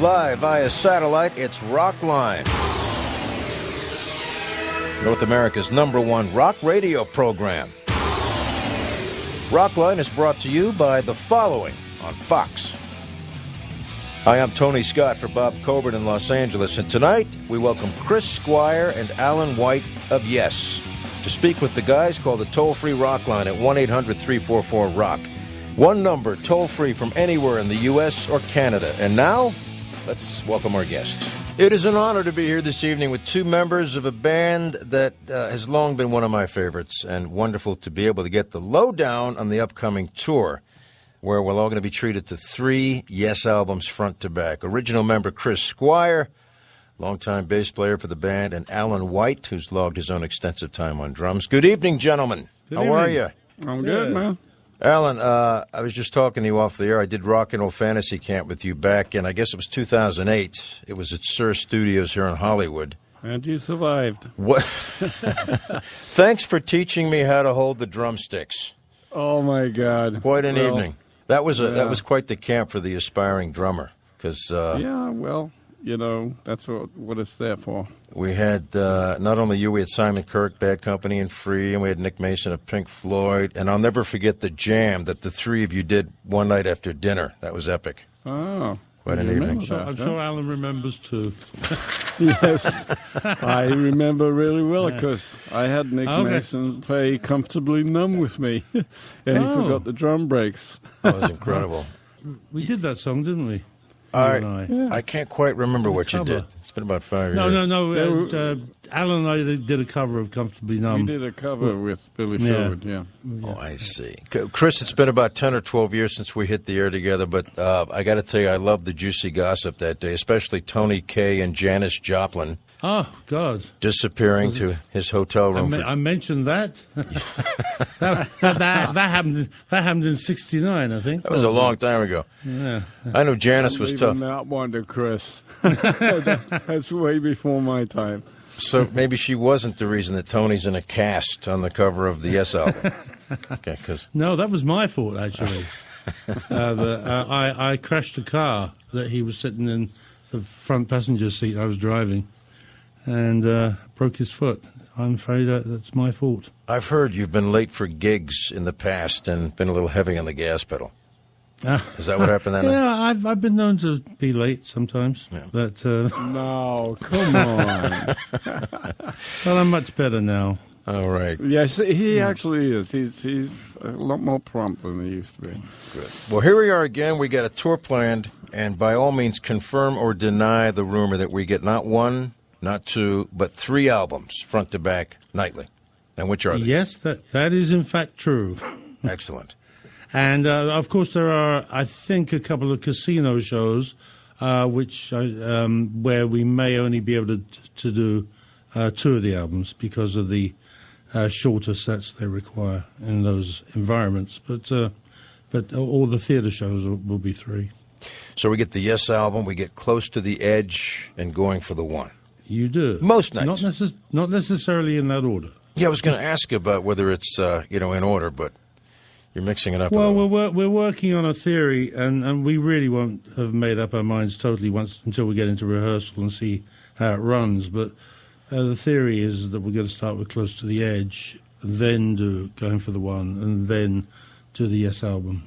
live via satellite. It's Rockline, North America's #1 rock radio program. Rockline is brought to you by the following on Fox. Hi, I'm Tony Scott for Bob Coburn in Los Angeles, and tonight we welcome Chris Squire and Alan White of Yes to speak with the guys. Call the toll-free Rockline at 1-800-344-ROCK. One number, toll-free from anywhere in the U.S. or Canada. And now, let's welcome our guests. It is an honor to be here this evening with two members of a band that has long been one of my favorites, and wonderful to be able to get the lowdown on the upcoming tour, where we're all going to be treated to 3 Yes albums front to back. Original member Chris Squire, longtime bass player for the band, and Alan White, who's logged his own extensive time on drums. Good evening, gentlemen. How are you? I'm good, man. Alan, I was just talking to you off the air. I did Rock and Roll Fantasy Camp with you back in, I guess it was 2008. It was at Sir Studios here in Hollywood. And you survived. What? Thanks for teaching me how to hold the drumsticks. Oh, my God. Quite an evening. That was quite the camp for the aspiring drummer. That's what it's there for. We had not only you, we had Simon Kirke, Bad Company and Free, and we had Nick Mason of Pink Floyd. And I'll never forget the jam that the three of you did one night after dinner. That was epic. Oh. Quite an evening. I'm sure Alan remembers too. Yes, I remember really well because I had Nick Mason play Comfortably Numb with me, and he forgot the drum breaks. That was incredible. We did that song, didn't we? I can't quite remember what you did. It's been about 5 years. No. Alan and I did a cover of Comfortably Numb. We did a cover with Billy Sherwood, yeah. Oh, I see. Chris, it's been about 10 or 12 years since we hit the air together, but I got to tell you, I loved the juicy gossip that day, especially Tony Kaye and Janis Joplin. Oh, God. Disappearing to his hotel room. I mentioned that. that happened in '69, I think. That was a long time ago. Yeah. I know Janis was tough. That one to Chris. That's way before my time. So maybe she wasn't the reason that Tony's in a cast on the cover of the Yes album. Okay, No, that was my fault, actually. I crashed a car that he was sitting in the front passenger seat I was driving, and broke his foot. I'm afraid that's my fault. I've heard you've been late for gigs in the past and been a little heavy on the gas pedal. Is that what happened that night? Yeah, I've been known to be late sometimes. Yeah. But no, come on. Well, I'm much better now. All right. Yes, he actually is. He's a lot more prompt than he used to be. Good. Well, here we are again. We got a tour planned, and by all means, confirm or deny the rumor that we get not 1, not 2, but 3 albums front to back nightly. And which are they? Yes, that is in fact true. Excellent. And, of course, there are, I think, a couple of casino shows where we may only be able to do 2 of the albums because of the shorter sets they require in those environments. But all the theater shows will be 3. So we get the Yes album, we get Close to the Edge, and Going for the One. You do. Most nights. Not necessarily in that order. Yeah, I was going to ask you about whether it's in order, but you're mixing it up. Well, we're working on a theory, and we really won't have made up our minds totally until we get into rehearsal and see how it runs. But the theory is that we're going to start with Close to the Edge, then do Going for the One, and then do the Yes album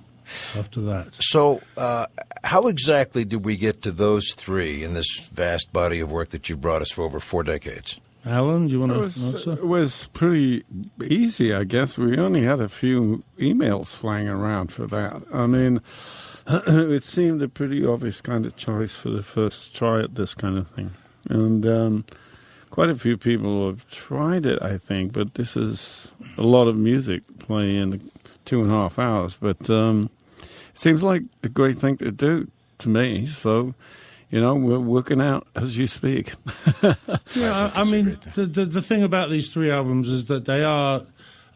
after that. So how exactly did we get to those 3 in this vast body of work that you brought us for over 4 decades? Alan, do you want to answer? It was pretty easy, I guess. We only had a few emails flying around for that. I mean, it seemed a pretty obvious kind of choice for the first try at this kind of thing. And quite a few people have tried it, I think, but this is a lot of music playing in 2.5 hours. But it seems like a great thing to do to me, so we're working out as you speak. Yeah, I mean, the thing about these 3 albums is that they are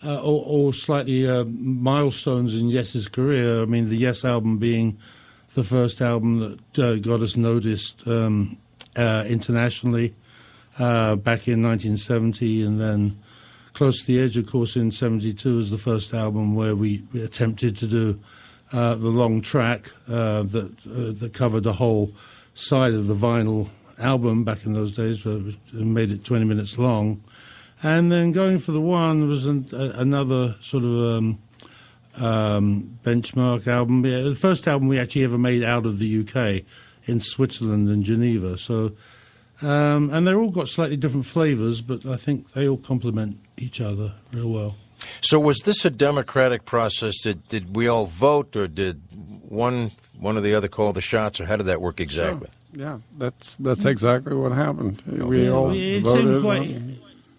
all slightly milestones in Yes's career. I mean, the Yes album being the first album that got us noticed internationally back in 1970, and then Close to the Edge, of course, in 72 is the first album where we attempted to do the long track that covered the whole side of the vinyl album back in those days, made it 20 minutes long. And then going for the one was another sort of benchmark album. Yeah, the first album we actually ever made out of the UK in Switzerland and Geneva. So, and they're all got slightly different flavors, but I think they all complement each other real well. So was this a democratic process? Did we all vote, or did one or the other call the shots, or how did that work exactly? Yeah, that's exactly what happened. We all it voted.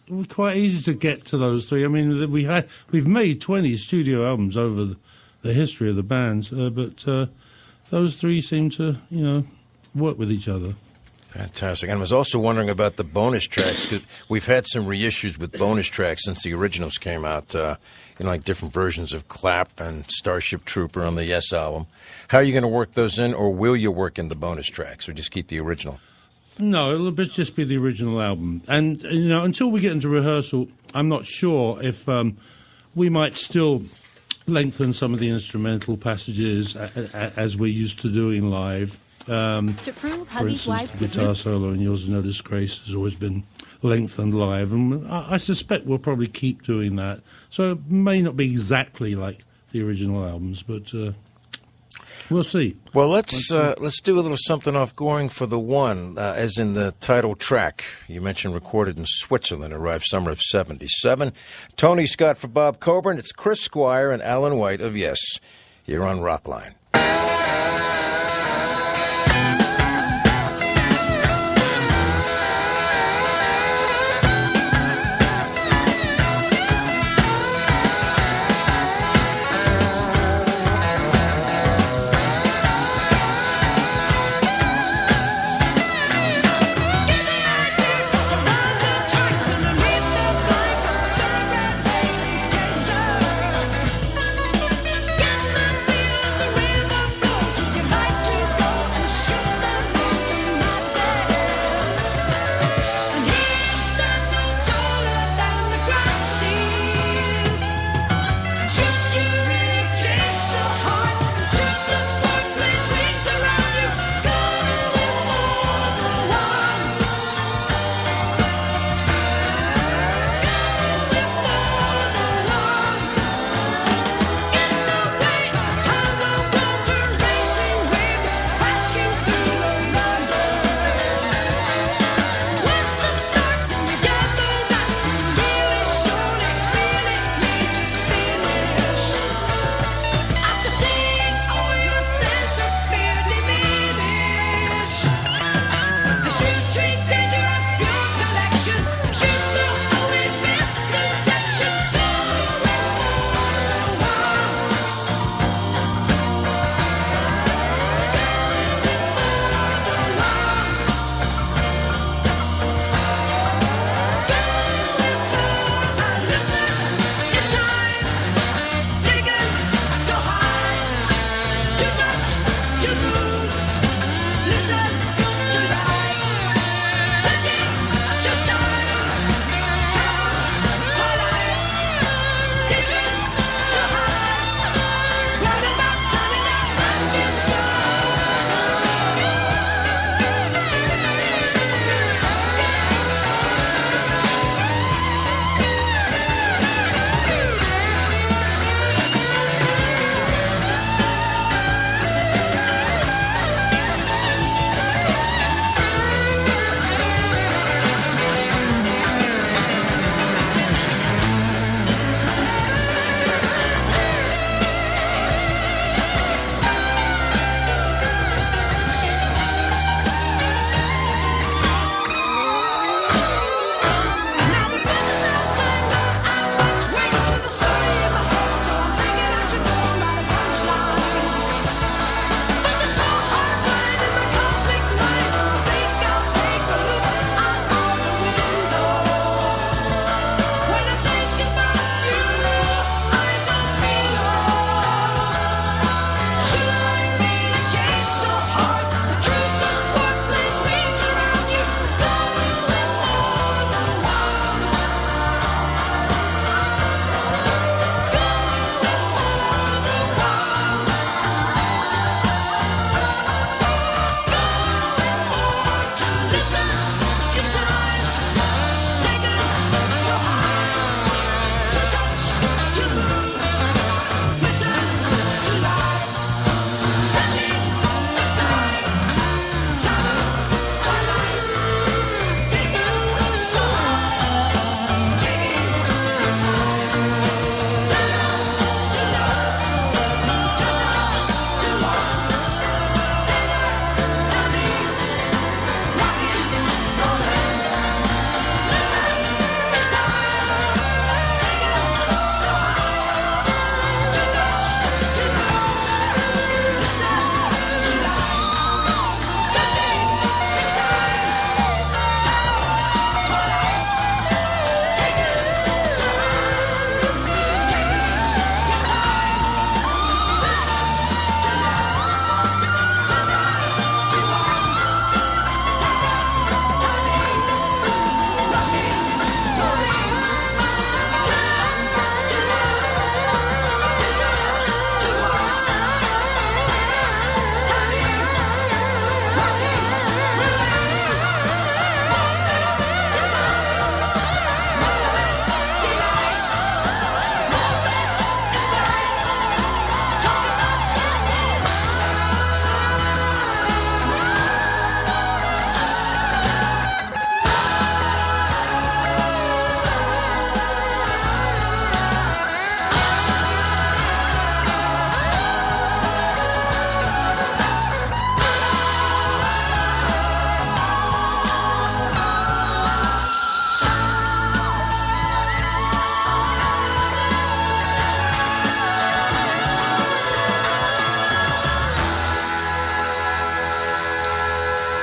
seemed quite easy to get to those three. I mean, we've made 20 studio albums over the history of the bands, but those three seem to, work with each other. Fantastic. And I was also wondering about the bonus tracks, because we've had some reissues with bonus tracks since the originals came out, like different versions of Clap and Starship Trooper on the Yes album. How are you going to work those in, or will you work in the bonus tracks, or just keep the original? No, it'll just be the original album. And, until we get into rehearsal, I'm not sure if we might still lengthen some of the instrumental passages as we're used to doing live. To prove For Huggy's instance, wife's the guitar solo in Yours Is No Disgrace has always been lengthened live, and I suspect we'll probably keep doing that. So it may not be exactly like the original albums, but we'll see. Well, let's do a little something off Going for the One, as in the title track. You mentioned recorded in Switzerland, arrived summer of '77. Tony Scott for Bob Coburn. It's Chris Squire and Alan White of Yes, here on Rockline.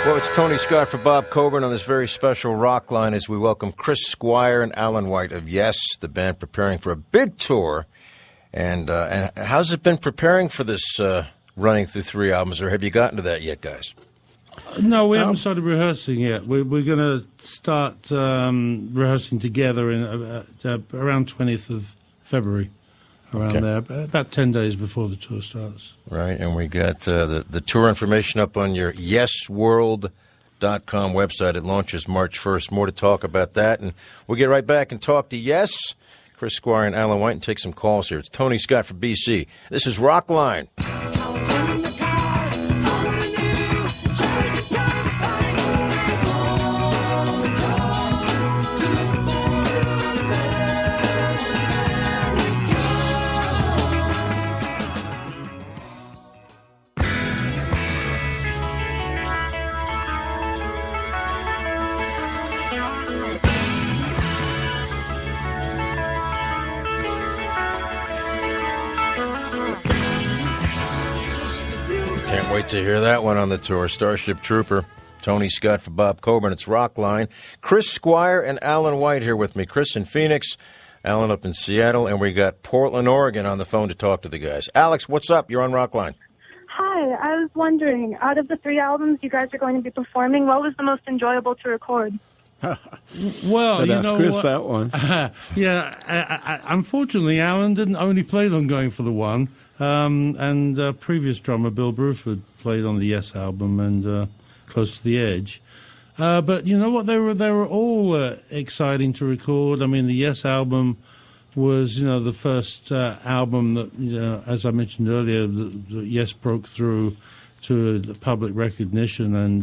Well, it's Tony Scott for Bob Coburn on this very special Rockline as we welcome Chris Squire and Alan White of Yes, the band preparing for a big tour. And how's it been preparing for this running through 3 albums, or have you gotten to that yet, guys? No, we haven't started rehearsing yet. We're going to start rehearsing together in around 20th of February, around there, about 10 days before the tour starts. Right, and we got the tour information up on your yesworld.com website. It launches March 1st. More to talk about that, and we'll get right back and talk to Yes, Chris Squire and Alan White, and take some calls here. It's Tony Scott for BC. This is Rockline. Can't wait to hear that one on the tour. Starship Trooper, Tony Scott for Bob Coburn. It's Rockline. Chris Squire and Alan White here with me. Chris in Phoenix, Alan up in Seattle, and we got Portland, Oregon on the phone to talk to the guys. Alex, what's up? You're on Rockline. Hi, I was wondering, out of the 3 albums you guys are going to be performing, what was the most enjoyable to record? Well, I'd ask Chris that one. Unfortunately, Alan didn't only play on Going for the One, and previous drummer Bill Bruford played on the Yes album and Close to the Edge. But you know what? They were all exciting to record. I mean, the Yes album was, the first album that, as I mentioned earlier, the Yes broke through to public recognition, and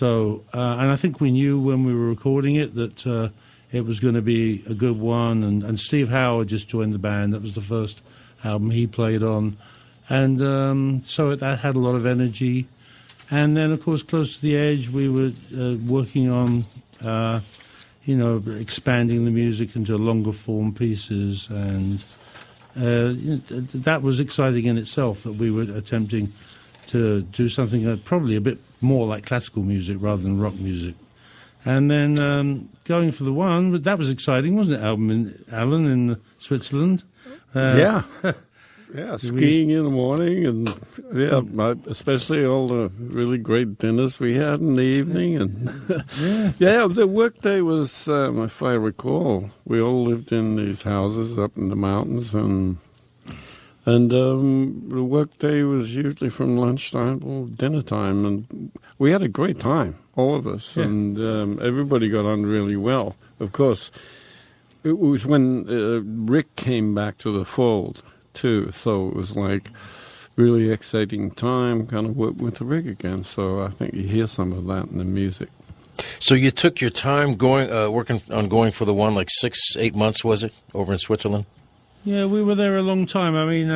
and I think we knew when we were recording it that it was going to be a good one. And Steve Howard just joined the band. That was the first album he played on, and so that had a lot of energy. And then, of course, Close to the Edge, we were working on, expanding the music into longer form pieces, and that was exciting in itself, that we were attempting to do something probably a bit more like classical music rather than rock music. And then Going for the One, but that was exciting, wasn't it, Alan, in Switzerland? Yeah, skiing in the morning, and especially all the really great dinners we had in the evening, and the workday was, if I recall, we all lived in these houses up in the mountains, and the workday was usually from lunchtime till dinner time, and we had a great time, all of us, and everybody got on really well. Of course, it was when Rick came back to the fold, too, so it was like really exciting time, kind of work with Rick again, so I think you hear some of that in the music. So you took your time working on Going for the One, like 6-8 months, was it, over in Switzerland? Yeah, we were there a long time. I mean,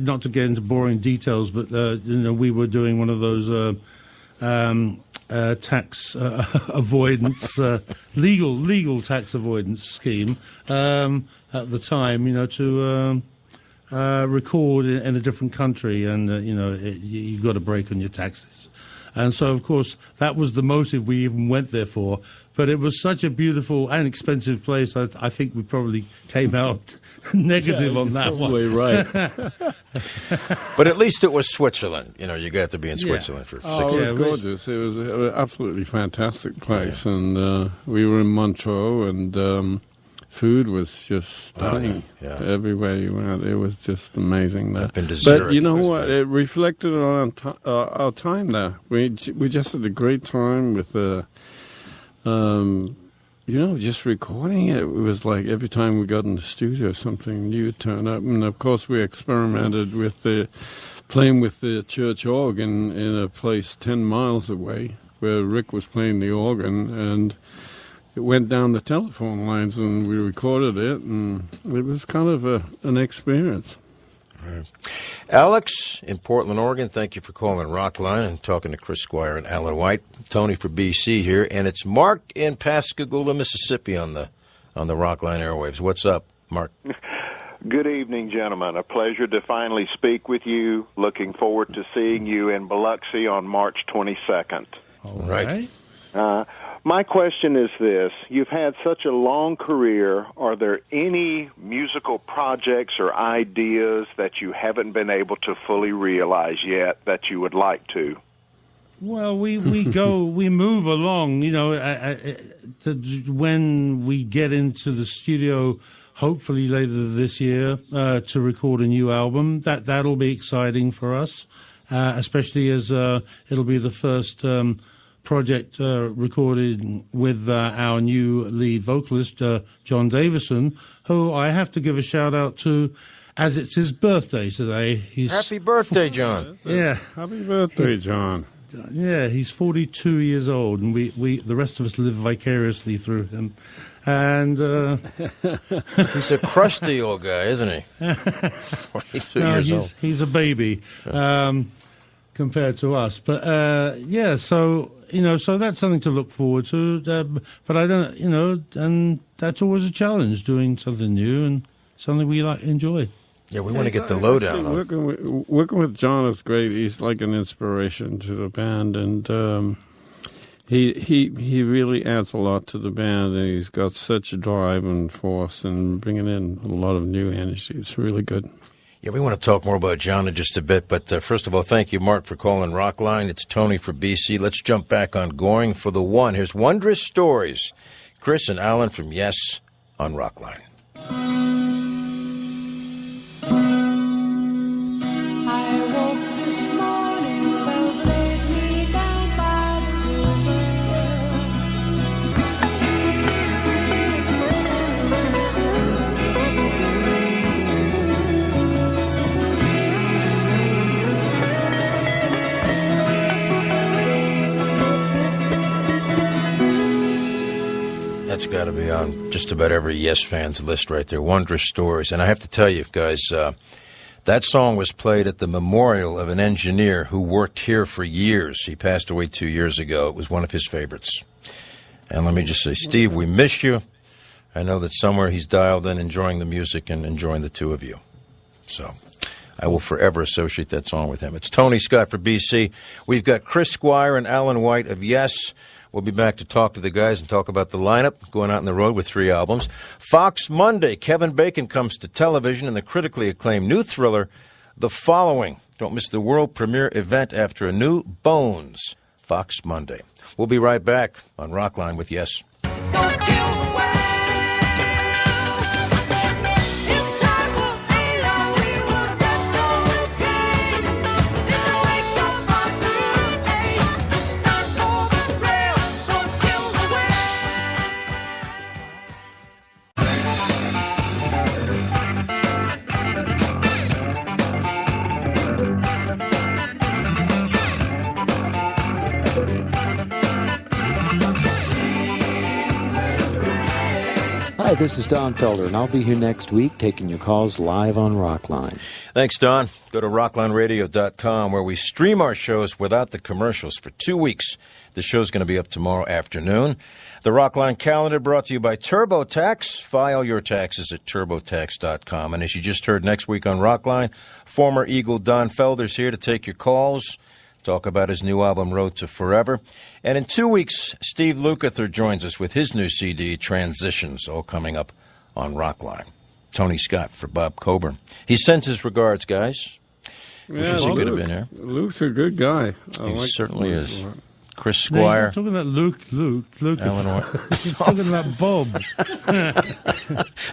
not to get into boring details, but we were doing one of those tax avoidance, legal tax avoidance scheme at the time. To record in a different country, and you got a break on your taxes, and so of course that was the motive we even went there for. But it was such a beautiful and expensive place. I think we probably came out negative on that one. Right. But at least it was Switzerland. You got to be in Switzerland for 6 years. years. It was gorgeous. It was an absolutely fantastic place. And we were in Montreux, and food was just stunning. Everywhere you went, it was just amazing there. But you know what? It reflected on our time there. We just had a great time with just recording it. It was like every time we got in the studio, something new would turn up. And, of course, we experimented with playing with the church organ in a place 10 miles away where Rick was playing the organ. And it went down the telephone lines, and we recorded it. And it was kind of an experience. Right. Alex in Portland, Oregon, thank you for calling Rockline and talking to Chris Squire and Alan White. Tony for BC here, and it's Mark in Pascagoula, Mississippi on the Rockline airwaves. What's up, Mark? Good evening, gentlemen. A pleasure to finally speak with you. Looking forward to seeing you in Biloxi on March 22nd. All Right. My question is this. You've had such a long career. Are there any musical projects or ideas that you haven't been able to fully realize yet that you would like to? Well, we move along. When we get into the studio, hopefully later this year, to record a new album, that'll be exciting for us, especially as it'll be the first project recorded with our new lead vocalist, John Davison, who I have to give a shout out to, as it's his birthday today. Happy birthday, John. Yeah. Happy birthday, John. Yeah, he's 42 years old, and we the rest of us live vicariously through him. And He's a crusty old guy, isn't he? 42 years old. he's a baby compared to us. But so that's something to look forward to. But I don't, and that's always a challenge, doing something new and something we enjoy. Yeah, we want to get the lowdown on. Working with John is great. He's like an inspiration to the band, and he really adds a lot to the band, and he's got such a drive and force and bringing in a lot of new energy. It's really good. Yeah, we want to talk more about John in just a bit, but first of all, thank you, Mark, for calling Rockline. It's Tony for BC. Let's jump back on Going for the One. Here's Wondrous Stories. Chris and Alan from Yes on Rockline. I woke this morning, love laid me down by the That's got to be on just about every Yes fan's list right there. Wondrous Stories. And I have to tell you, guys, that song was played at the memorial of an engineer who worked here for years. He passed away 2 years ago. It was one of his favorites. And let me just say, Steve, we miss you. I know that somewhere he's dialed in, enjoying the music and enjoying the two of you. So I will forever associate that song with him. It's Tony Scott for BC. We've got Chris Squire and Alan White of Yes. We'll be back to talk to the guys and talk about the lineup, going out on the road with 3 albums. Fox Monday, Kevin Bacon comes to television in the critically acclaimed new thriller, The Following. Don't miss the world premiere event after a new Bones, Fox Monday. We'll be right back on Rockline with Yes. Don't kill the world. In time will allow, we will just okay. In the wake of our new age, it's time for the thrill. Don't kill the Hi, this is Don Felder, and I'll be here next week taking your calls live on Rockline. Thanks, Don. Go to rocklineradio.com where we stream our shows without the commercials for 2 weeks. The show's going to be up tomorrow afternoon. The Rockline calendar brought to you by TurboTax. File your taxes at turbotax.com. And as you just heard, next week on Rockline, former Eagle Don Felder's here to take your calls, talk about his new album, Road to Forever. And in 2 weeks, Steve Lukather joins us with his new CD, Transitions, all coming up on Rockline. Tony Scott for Bob Coburn. He sends his regards, guys. Wishes he could have been here. Luke's a good guy. He certainly Luke is. a lot. Chris No, he's Squire. not talking about Luke. Alan White. He's talking about Bob.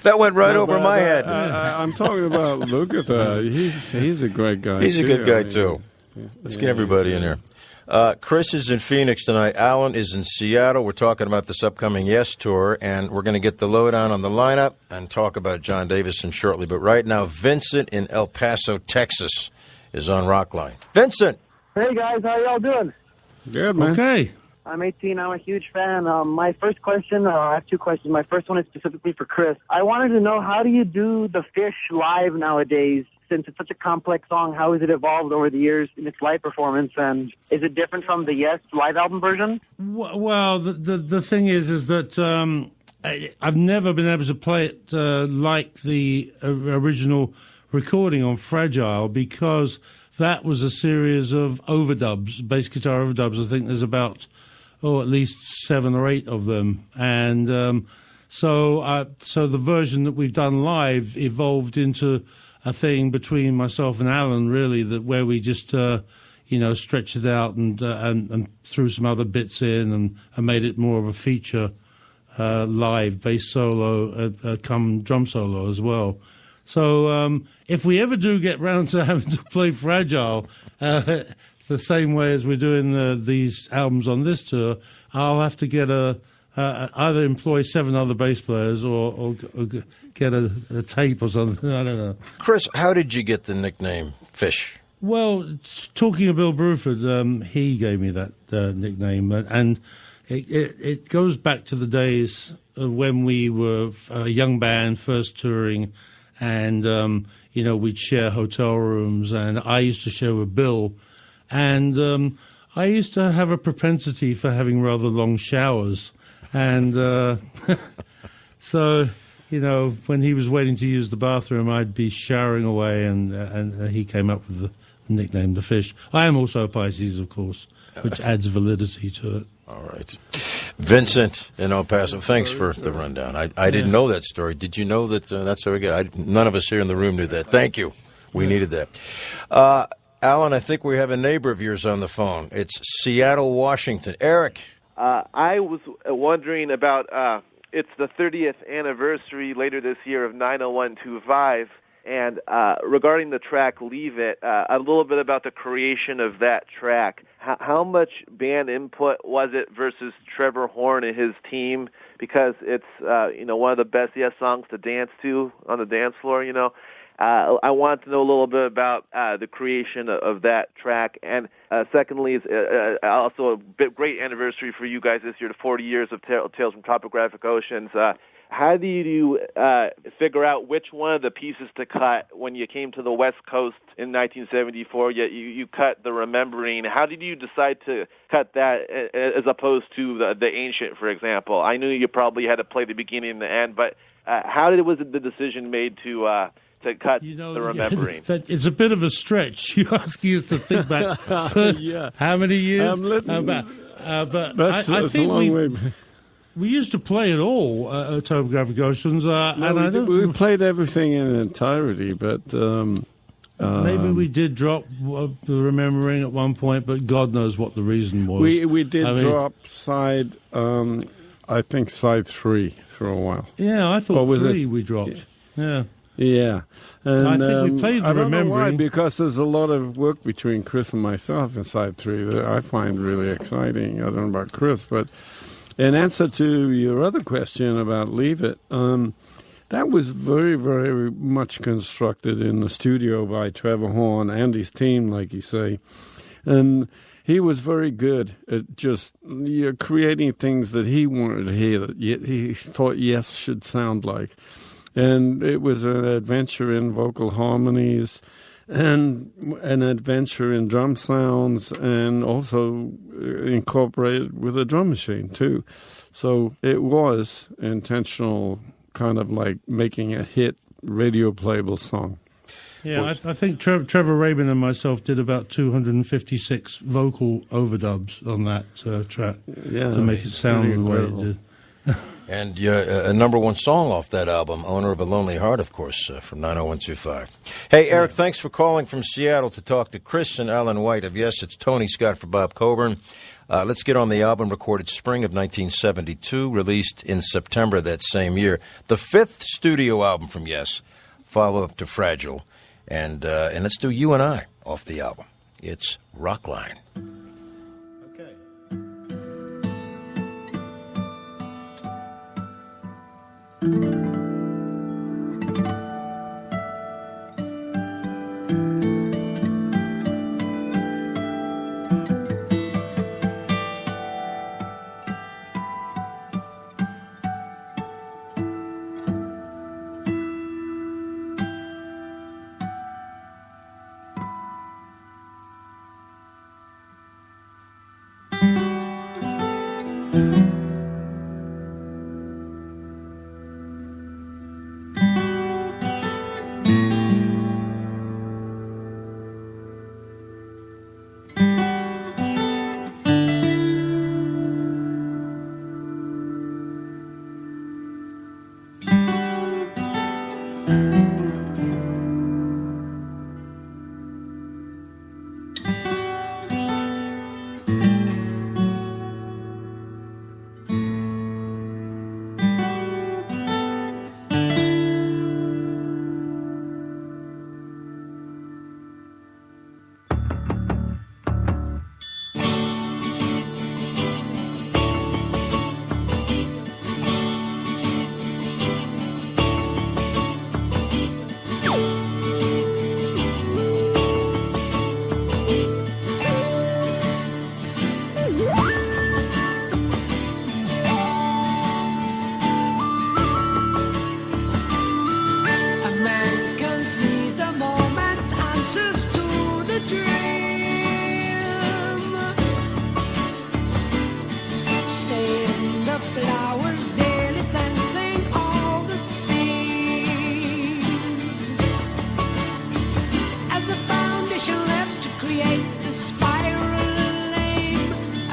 That went right over my But, head. I'm talking about Lukather. He's a great guy. He's a good guy, I mean, too. Let's get everybody in here. Chris is in Phoenix tonight. Alan is in Seattle. We're talking about this upcoming Yes Tour, and we're going to get the lowdown on the lineup and talk about John Davison shortly. But right now, Vincent in El Paso, Texas, is on Rockline. Vincent! Hey guys, how y'all doing? Good, man. Okay. I'm 18. I'm a huge fan. My first question, I have 2 questions. My first one is specifically for Chris. I wanted to know, how do you do the Fish live nowadays? Since it's such a complex song, how has it evolved over the years in its live performance? And is it different from the Yes live album version? Well, the thing is that I've never been able to play it like the original recording on Fragile, because that was a series of overdubs, bass guitar overdubs. I think there's about, at least 7 or 8 of them. And so the version that we've done live evolved into a thing between myself and Alan, really, that where we just, stretched it out and threw some other bits in and made it more of a feature live bass solo, come drum solo as well. So if we ever do get round to having to play Fragile the same way as we're doing these albums on this tour, I'll have to get either employ 7 other bass players or get a tape or something. I don't know. Chris, how did you get the nickname Fish? Well, talking of Bill Bruford, he gave me that nickname, and it goes back to the days when we were a young band first touring, and we'd share hotel rooms, and I used to share with Bill, and I used to have a propensity for having rather long showers, and so when he was waiting to use the bathroom, I'd be showering away, and he came up with the nickname The Fish. I am also a Pisces, of course, which adds validity to it. All right. Vincent in El Paso, thanks for the rundown. I didn't know that story. Did you know that? That's very good. None of us here in the room knew that. Thank you. We needed that. Alan, I think we have a neighbor of yours on the phone. It's Seattle, Washington. Eric. I was wondering about, it's the 30th anniversary later this year of 90125, and regarding the track Leave It, a little bit about the creation of that track. How much band input was it versus Trevor Horn and his team? Because it's, one of the best Yes songs to dance to on the dance floor, I want to know a little bit about the creation of that track. And secondly, also a great anniversary for you guys this year, the 40 years of Tales from Topographic Oceans. How do you figure out which one of the pieces to cut when you came to the West Coast in 1974, yet you cut the Remembering? How did you decide to cut that as opposed to the Ancient, for example? I knew you probably had to play the beginning and the end, but how was the decision made to cut the Remembering? It's a bit of a stretch. You're asking us to think back for how many years? But I think we used to play it all, Topographic Oceans. We played everything in entirety, but maybe we did drop the Remembering at one point, but God knows what the reason was. We did drop side, I think side 3 for a while. Yeah, I thought 3 we dropped. Yeah. Yeah. And I think we played the I don't know why, Remembering. because there's a lot of work between Chris and myself in side 3 that I find really exciting. I don't know about Chris, but in answer to your other question about Leave It, that was very, very much constructed in the studio by Trevor Horn and his team, like you say. And he was very good at just creating things that he wanted to hear, that he thought Yes should sound like. And it was an adventure in vocal harmonies and an adventure in drum sounds, and also incorporated with a drum machine, too. So it was intentional, kind of like making a hit radio playable song. Yeah, I think Trevor Rabin and myself did about 256 vocal overdubs on that track to make it sound the way it did. And a number one song off that album, Owner of a Lonely Heart, of course, from 90125. Hey, Eric, thanks for calling from Seattle to talk to Chris and Alan White of Yes. It's Tony Scott for Bob Coburn. Let's get on the album recorded spring of 1972, released in September that same year. The 5th studio album from Yes, follow-up to Fragile. And let's do You and I off the album. It's Rockline. the flowers daily sensing all the things. As a foundation left to create the spiraling,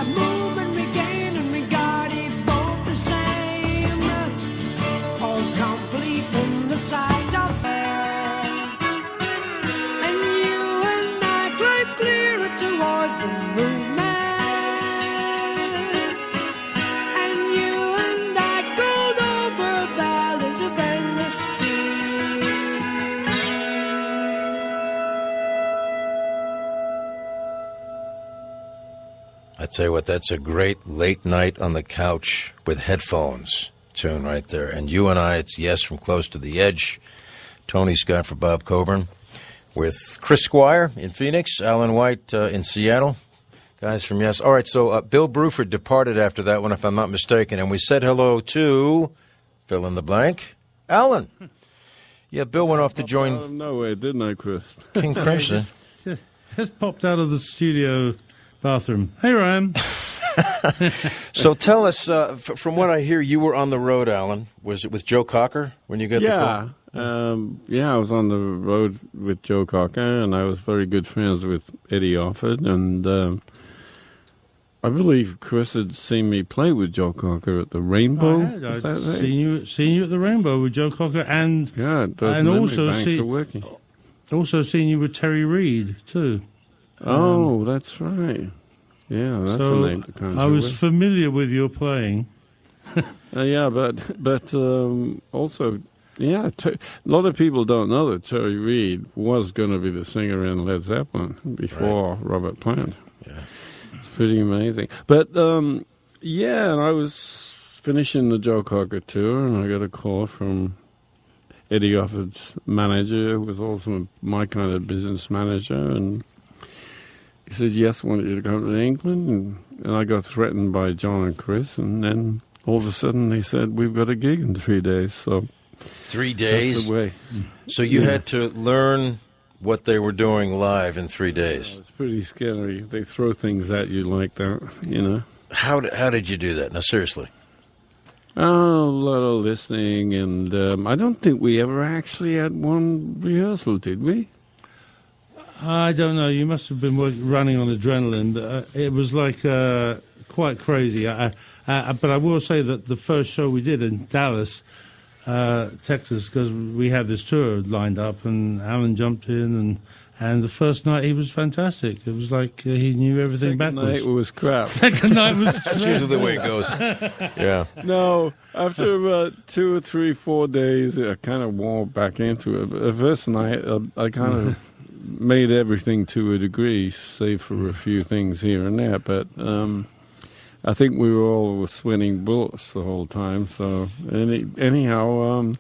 a movement regained and regarded both the same, all complete in the sight of and you and I glide clearer towards the movement, and you and I gold over valleys of endless seas. I tell you what, that's a great late night on the couch with headphones tune right there. And you and I, it's Yes from Close to the Edge. Tony Scott for Bob Coburn with Chris Squire in Phoenix, Alan White in Seattle. Guys from Yes. All right, so Bill Bruford departed after that one, if I'm not mistaken. And we said hello to, fill in the blank, Alan. Yeah, Bill went off to Out join of nowhere, didn't I, Chris? King Crimson. Just popped out of the studio bathroom. Hey, Ryan. So tell us, from what I hear, you were on the road, Alan. Was it with Joe Cocker when you got the call? I was on the road with Joe Cocker, and I was very good friends with Eddie Offord, and I believe Chris had seen me play with Joe Cocker at the Rainbow. I'd seen you at the Rainbow with Joe Cocker, and those and memory also banks are working. Also seen you with Terry Reid too. Oh, that's right. Yeah, that's so a name to conjure I was with. familiar with your playing. but also, a lot of people don't know that Terry Reid was going to be the singer in Led Zeppelin before Robert Plant. Yeah. It's pretty amazing. But, and I was finishing the Joe Cocker tour, and I got a call from Eddie Offord's manager, who was also my kind of business manager, and he said, yes, I want you to come to England, and I got threatened by John and Chris, and then all of a sudden they said, we've got a gig in 3 days, so 3 days? that's the way. So you had to learn what they were doing live in 3 days. It's pretty scary. They throw things at you like that, you know. How did you do that? Now, seriously. Oh, a lot of listening, and I don't think we ever actually had one rehearsal, did we? I don't know. You must have been running on adrenaline, but it was like quite crazy. But I will say that the first show we did in Dallas, Texas, because we had this tour lined up, and Alan jumped in, and the first night he was fantastic. It was like he knew everything backwards. Second night was crap. Second night was crap. That's usually the way it goes. Yeah. No, after about 2 or 3, 4 days, I kind of wore back into it. But the first night, I kind of made everything to a degree, save for a few things here and there. But I think we were all swinging bullets the whole time. So anyhow,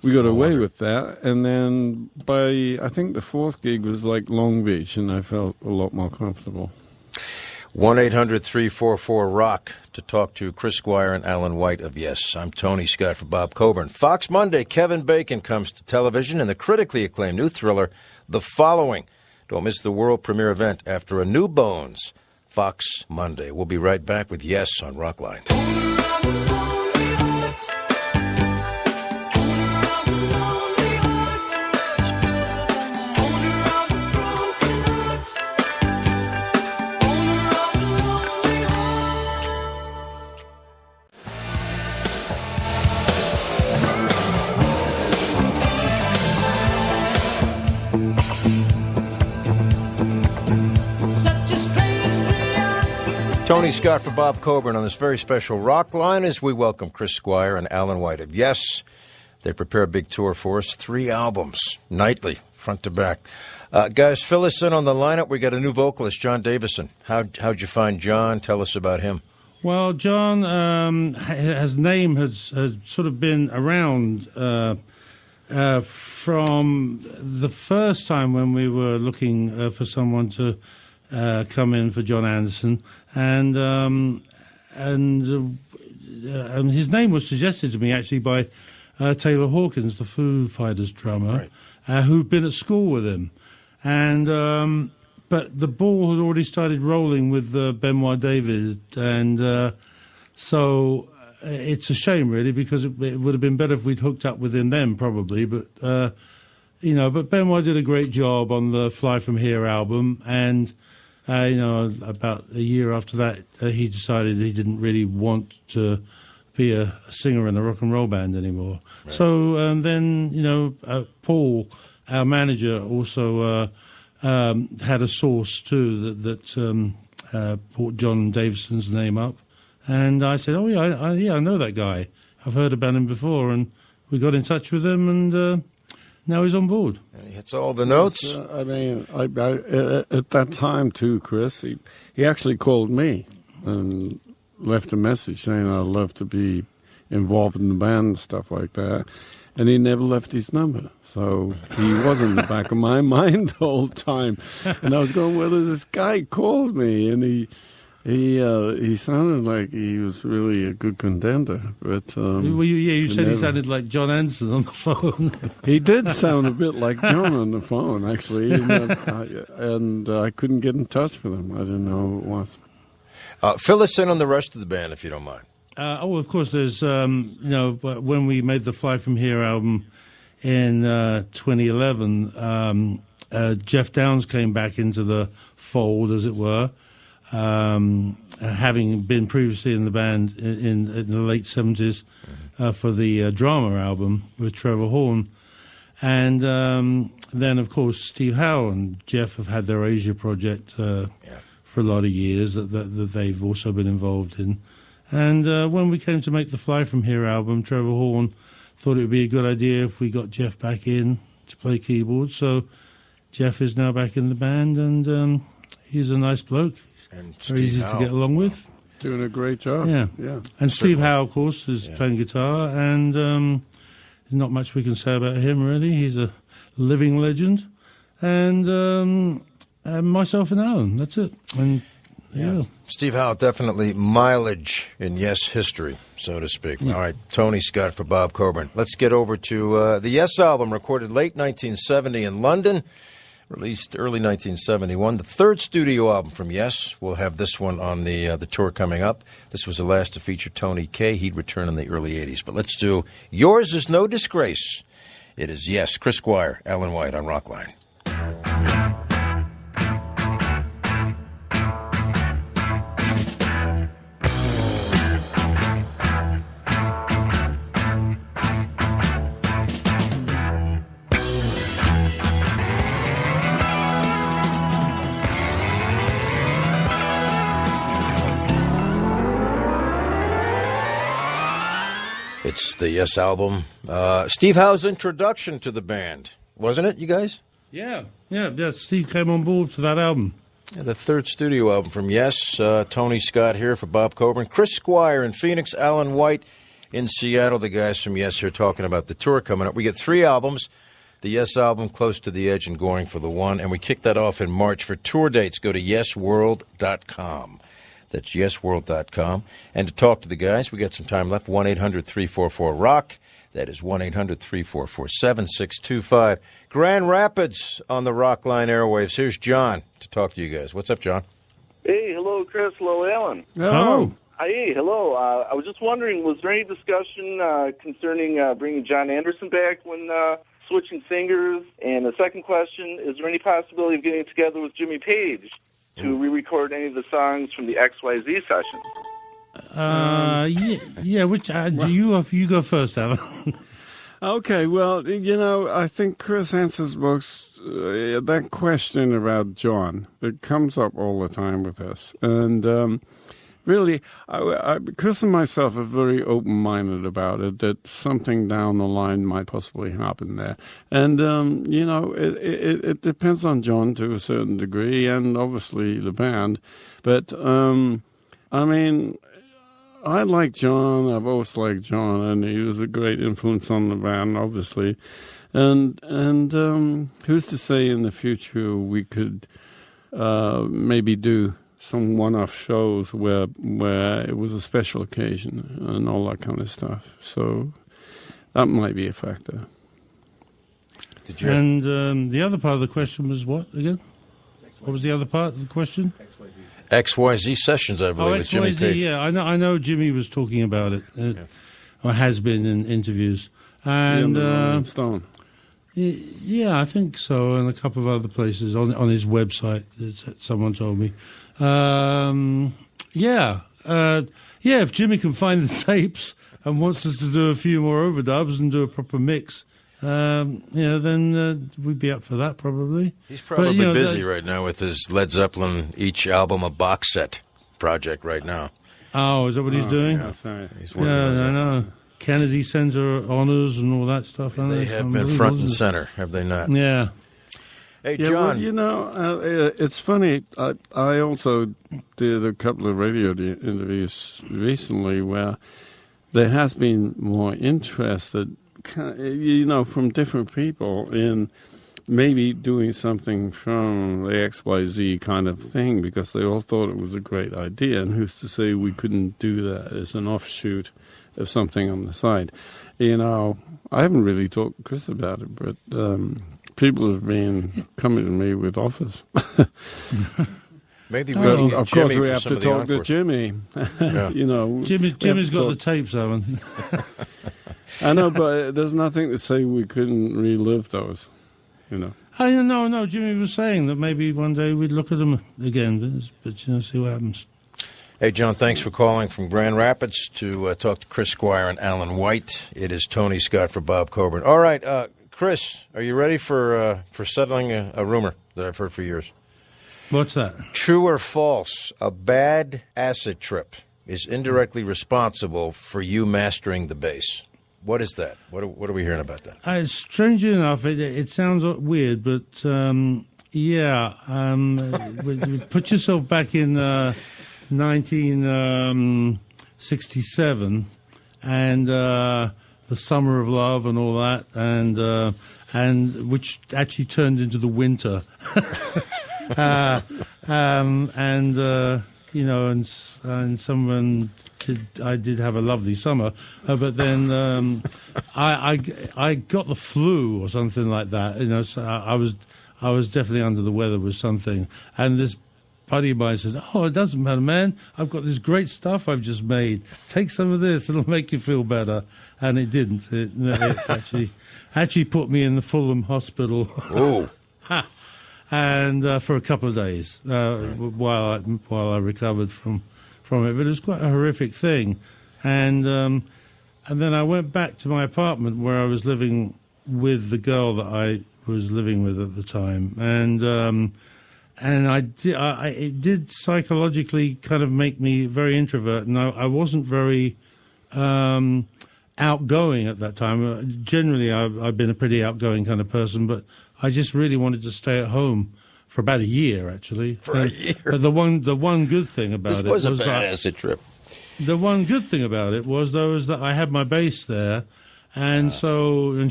we got away with that. And then I think the fourth gig was like Long Beach, and I felt a lot more comfortable. 1-800-344-ROCK to talk to Chris Squire and Alan White of Yes. I'm Tony Scott for Bob Coburn. Fox Monday, Kevin Bacon comes to television in the critically acclaimed new thriller, The Following. Don't miss the world premiere event after a new Bones, Fox Monday. We'll be right back with Yes on Rockline. Tony Scott for Bob Coburn on this very special Rockline as we welcome Chris Squire and Alan White of Yes. They prepare a big tour for us, 3 albums, nightly, front to back. Guys, fill us in on the lineup. We got a new vocalist, John Davison. How'd you find John? Tell us about him. Well, John, his name has sort of been around from the first time when we were looking for someone to come in for John Anderson, and his name was suggested to me actually by Taylor Hawkins, the Foo Fighters drummer, right, who'd been at school with him, and but the ball had already started rolling with Benoit David, and So it's a shame, really, because it would have been better if we'd hooked up with him then, probably. But but Benoit did a great job on the Fly From Here album, and about a year after that, he decided he didn't really want to be a singer in a rock and roll band anymore. Right. So then, Paul, our manager, also had a source too that brought John Davison's name up, and I said, "Oh yeah, I know that guy. I've heard about him before," and we got in touch with him, and now he's on board. He hits all the notes. At that time too, Chris, he actually called me and left a message saying I'd love to be involved in the band and stuff like that, and he never left his number. So he was in the back of my mind the whole time, and I was going, "Well, this guy called me, and he sounded like he was really a good contender." But you said he sounded like John Anderson on the phone. He did sound a bit like John on the phone, actually, and I couldn't get in touch with him. I didn't know who it was. Fill us in on the rest of the band, if you don't mind. Of course, there's when we made the Fly From Here album in 2011, Jeff Downes came back into the fold, as it were, having been previously in the band in the late 70s for the Drama album with Trevor Horn. And then, of course, Steve Howe and Jeff have had their Asia project for a lot of years that they've also been involved in. And when we came to make the Fly From Here album, Trevor Horn thought it would be a good idea if we got Jeff back in to play keyboard. So Jeff is now back in the band, and he's a nice bloke. And very easy to get along with. Doing a great job. Yeah. And Steve Certainly. Howe, of course, is playing guitar, and there's not much we can say about him, really. He's a living legend. And myself and Alan, that's it. And yeah. Steve Howe, definitely mileage in Yes history, so to speak. Yeah. All right, Tony Scott for Bob Coburn. Let's get over to the Yes album, recorded late 1970 in London, released early 1971. The third studio album from Yes. We'll have this one on the tour coming up. This was the last to feature Tony Kaye. He'd return in the early 80s. But let's do Yours Is No Disgrace. It is Yes, Chris Squire, Alan White on Rockline. It's the Yes album. Steve Howe's introduction to the band, wasn't it, you guys? Yeah. Steve came on board for that album. Yeah, the third studio album from Yes. Tony Scott here for Bob Coburn. Chris Squire in Phoenix, Alan White in Seattle. The guys from Yes here talking about the tour coming up. We get 3 albums. The Yes album, Close to the Edge, and Going for the One. And we kick that off in March. For tour dates, go to yesworld.com. That's yesworld.com. And to talk to the guys, we got some time left. 1-800-344-ROCK. That is 1-800-344-7625. Grand Rapids on the Rockline airwaves. Here's John to talk to you guys. What's up, John? Hey, hello, Chris. Hello, Alan. Hello. Hey, hello. I was just wondering, was there any discussion concerning bringing John Anderson back when switching singers? And the second question, is there any possibility of getting together with Jimmy Page to re-record any of the songs from the XYZ session? Which you go first, Alan. Okay, well, I think Chris answers most that question about John. It comes up all the time with us, and really, Chris and myself are very open-minded about it. That something down the line might possibly happen there, and it depends on John to a certain degree, and obviously the band. But I like John. I've always liked John, and he was a great influence on the band, obviously. And who's to say in the future we could maybe do some one-off shows where it was a special occasion and all that kind of stuff. So that might be a factor. And the other part of the question was what again? What was the other part of the question? XYZ Sessions, I believe, with Jimmy XYZ, Page. yeah. I know Jimmy was talking about it, or has been in interviews. And Rolling Stone. yeah, I think so, and a couple of other places on his website. Someone told me. Yeah. If Jimmy can find the tapes and wants us to do a few more overdubs and do a proper mix, then we'd be up for that probably. He's probably busy right now with his Led Zeppelin each album a box set project right now. Oh, is that what he's doing? Yeah, he's working on that. No. Kennedy Center honors and all that stuff. They have been front and center, have they not? Yeah. Hey, Yeah, John. well, it's funny. I also did a couple of radio interviews recently where there has been more interest, from different people in maybe doing something from the XYZ kind of thing because they all thought it was a great idea. And who's to say we couldn't do that as an offshoot of something on the side? I haven't really talked to Chris about it, but people have been coming to me with offers. Maybe we can get of Jimmy course, we for have some to of the talk to encores. Jimmy. Yeah. Jimmy's got the tapes, Alan. I know, but there's nothing to say we couldn't relive those. No. Jimmy was saying that maybe one day we'd look at them again, but see what happens. Hey, John, thanks for calling from Grand Rapids to talk to Chris Squire and Alan White. It is Tony Scott for Bob Coburn. All right, Chris, are you ready for settling a rumor that I've heard for years? What's that? True or false, a bad acid trip is indirectly responsible for you mastering the bass. What is that? What are we hearing about that? Strangely enough, it sounds weird, but put yourself back in 1967 and the Summer of Love and all that, and which actually turned into the winter. And someone I did have a lovely summer, but then I got the flu or something like that. So I was definitely under the weather with something, and this buddy of mine said, "Oh, it doesn't matter, man. I've got this great stuff I've just made. Take some of this; it'll make you feel better." And it didn't. It actually put me in the Fulham hospital. Oh. And for a couple of days while I recovered from it, but it was quite a horrific thing, and then I went back to my apartment where I was living with the girl that I was living with at the time, and it did psychologically kind of make me very introvert, and I wasn't very outgoing at that time. Generally, I've been a pretty outgoing kind of person, but I just really wanted to stay at home for about a year, actually. For a year. But the one good thing about it was a was bad that acid trip. the one good thing about it was that I had my bass there, and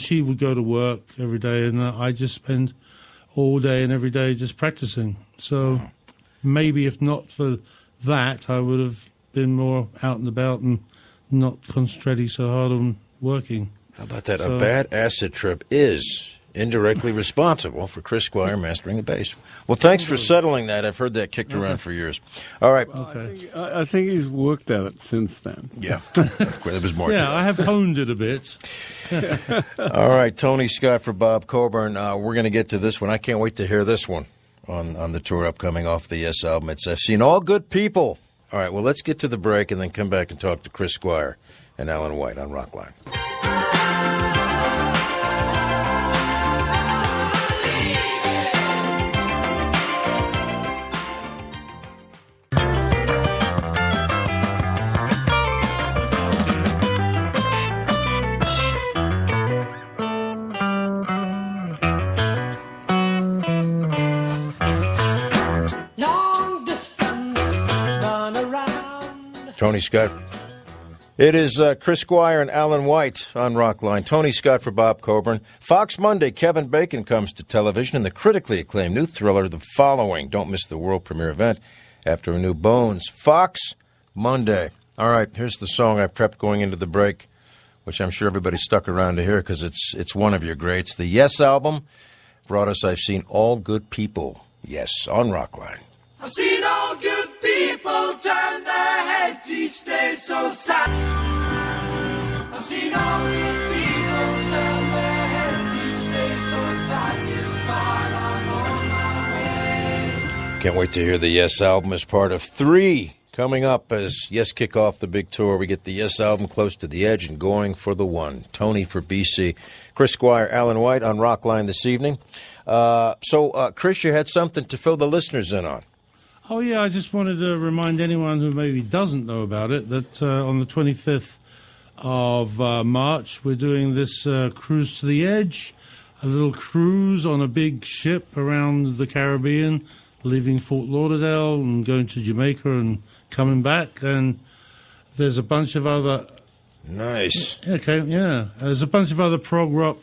she would go to work every day, and I just spend all day and every day just practicing. So maybe if not for that, I would have been more out and about and not concentrating so hard on working. How about that? A bad acid trip is indirectly responsible for Chris Squire mastering the bass. Well, thanks for settling that. I've heard that kicked around for years. All right. I think he's worked at it since then. Yeah, of course. There was more to Yeah, that. I have honed it a bit. All right, Tony Scott for Bob Coburn. We're going to get to this one. I can't wait to hear this one on the tour upcoming off the Yes album. It's I've Seen All Good People. All right, well, let's get to the break and then come back and talk to Chris Squire and Alan White on Rockline. Long distance, run around. Tony Scott. It is Chris Squire and Alan White on Rockline. Tony Scott for Bob Coburn. Fox Monday, Kevin Bacon comes to television in the critically acclaimed new thriller The Following. Don't miss the world premiere event after a new Bones. Fox Monday. All right, here's the song I prepped going into the break, which I'm sure everybody stuck around to hear because it's one of your greats. The Yes album brought us I've Seen All Good People. Yes, on Rockline. I've seen all good people turn their heads each day so sad. I've seen all good people turn their heads each day so satisfied. I'm on my way. Can't wait to hear the Yes album as part of 3 coming up as Yes kick off the big tour. We get the Yes album Close to the Edge and Going for the One. Tony for BC. Chris Squire, Alan White on Rockline this evening. So, Chris, you had something to fill the listeners in on. Oh, yeah, I just wanted to remind anyone who maybe doesn't know about it that on the 25th of March, we're doing this Cruise to the Edge, a little cruise on a big ship around the Caribbean, leaving Fort Lauderdale and going to Jamaica and coming back. And there's a bunch of other... Nice. Okay, yeah. There's a bunch of other prog rock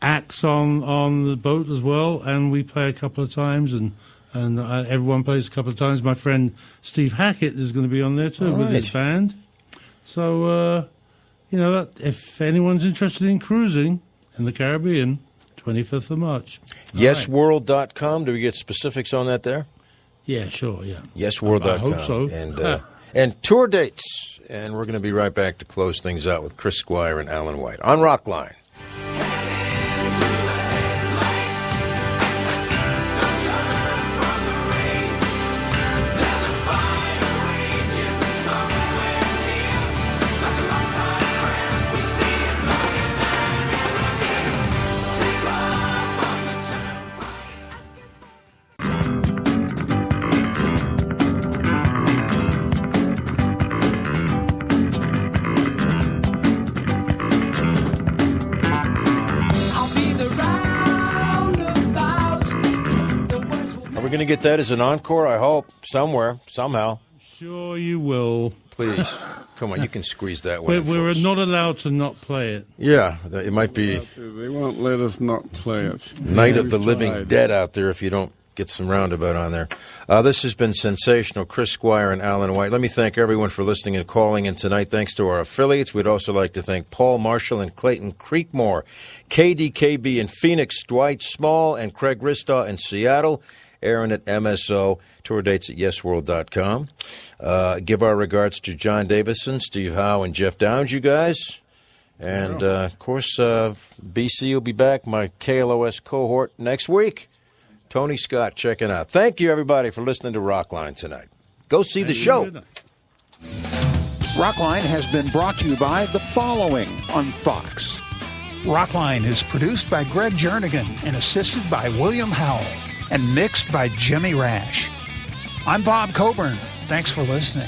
acts on the boat as well, and we play a couple of times, and everyone plays a couple of times. My friend Steve Hackett is going to be on there too with his band. So, if anyone's interested in cruising in the Caribbean, 25th of March. YesWorld.com. Do we get specifics on that there? Yeah, sure, yeah. YesWorld.com. I hope so. And tour dates. And we're going to be right back to close things out with Chris Squire and Alan White on Rockline. We're going to get that as an encore, I hope, somewhere, somehow. Sure you will. Please. Come on, you can squeeze that one. We're not allowed to not play it. Yeah, it might be... They won't let us not play it. Night of the Living Dead out there if you don't get some roundabout on there. This has been sensational. Chris Squire and Alan White. Let me thank everyone for listening and calling in tonight. Thanks to our affiliates. We'd also like to thank Paul Marshall and Clayton Creekmore, KDKB in Phoenix, Dwight Small and Craig Ristaw in Seattle, Aaron at MSO, tour dates at YesWorld.com. Give our regards to John Davison, Steve Howe, and Jeff Downs, you guys. And, of course, BC will be back, my KLOS cohort, next week. Tony Scott checking out. Thank you, everybody, for listening to Rockline tonight. Go see the show. Rockline has been brought to you by the following on Fox. Rockline is produced by Greg Jernigan and assisted by William Howell and mixed by Jimmy Rash. I'm Bob Coburn. Thanks for listening.